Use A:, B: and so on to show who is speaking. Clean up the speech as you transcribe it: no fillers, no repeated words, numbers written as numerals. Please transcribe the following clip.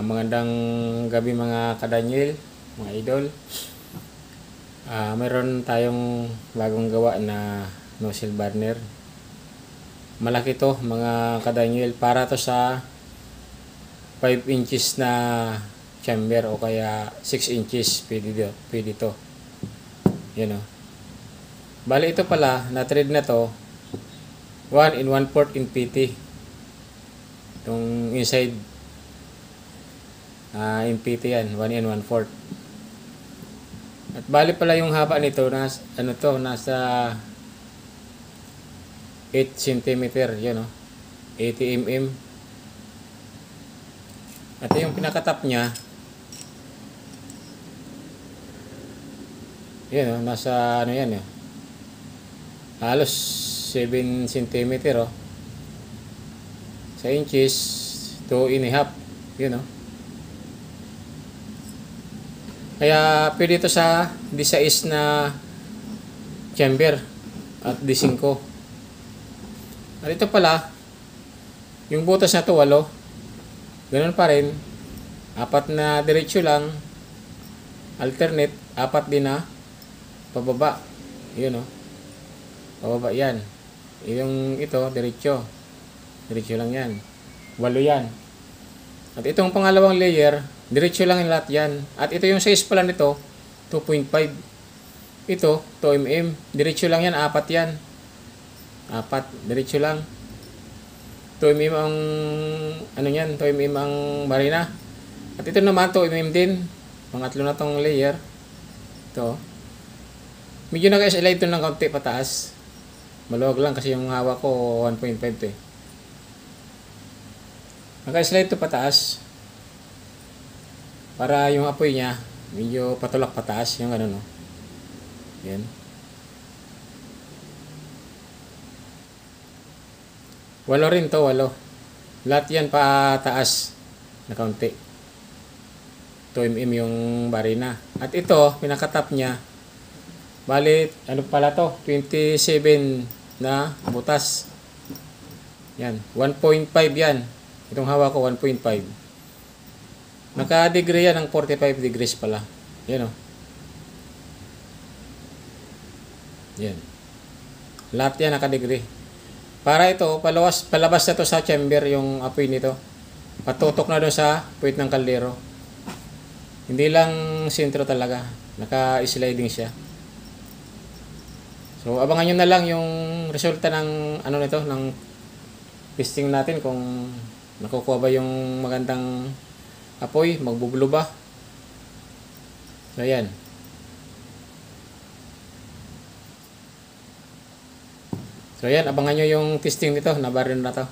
A: Magandang gabi mga kadanyel, mga idol. Meron tayong bagong gawa na nozzle burner. Malaki to mga kadanyel, para to sa 5 inches na chamber o kaya 6 inches pwede to. Yan o. Bali ito pala, na-trade na to 1 1/4 in PT. Itong inside in PT yan, 1 1/4. At bali pala yung haba nito nasa 8 cm, yun o, 80 mm. At yung pinakatap niya, yun o, nasa ano yan o, halos 7 cm o, sa inches 2 1/2, yun o. Kaya pwede ito sa D6 na chamber at D5. At ito pala, yung butas na ito 8. Ganun pa rin. 4 na diretso lang. Alternate. 4 din na pababa. Yun o. Pababa yan. Yung ito, diretso. Diretso lang yan. 8 yan. At itong pangalawang layer, diretso lang yung lahat yan. At ito yung size pala nito, 2.5. Ito, 2 mm. Diretso lang yan, 4 yan. 4, diretso lang. 2 mm ang, ano yan, 2 mm ang barina. At ito naman, 2 mm din. Pangatlo na tong layer. Ito. Medyo nag-slide ito ng kaunti pataas. Maluwag lang kasi yung hawak ko 1.5 to eh. Naka-slide ito pataas para yung apoy niya medyo patulak pataas, yung ano no. Yan. 8 rin to, 8. Lahat yan pataas na kaunti. 2 mm yung barina. At ito, pinakatap niya, bali, ano pala to, 27 na butas. Yan, 1.5 yan. Itong hawak ko 1.5. Naka-degree yan ng 45 degrees pala. Yan o. Yan. Lahat yan naka-degree. Para ito, palabas na to sa chamber yung apoy nito. Patutok na doon sa puwit ng kaldero. Hindi lang sentro talaga. Naka-sliding siya. So, abangan nyo na lang yung resulta ng ano nito, ng testing natin kung nakukuha ba yung magandang apoy, magbubulo ba. So, ayan. So, ayan, abangan nyo yung testing nito, nabarin na to.